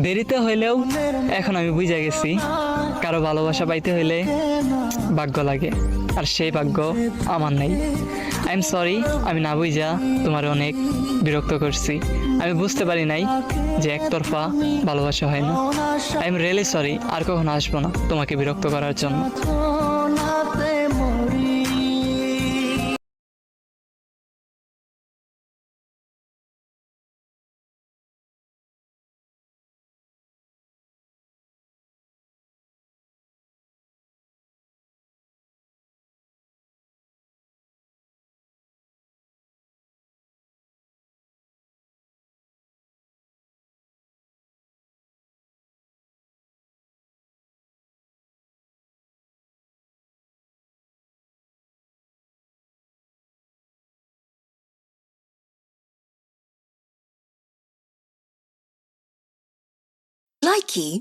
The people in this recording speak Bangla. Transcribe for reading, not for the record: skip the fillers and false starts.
দেরিতে হইলেও এখন আমি বুঝে গেছি কারো ভালোবাসা পাইতে হইলে ভাগ্য লাগে, আর সেই ভাগ্য আমার নাই। আই এম সরি, আমি না বুঝা তোমার অনেক বিরক্ত করছি। আমি বুঝতে পারি নাই যে একতরফা ভালোবাসা হয় না। আই এম রিয়েলি সরি, আর কখনো আসবো না তোমাকে বিরক্ত করার জন্য। Likey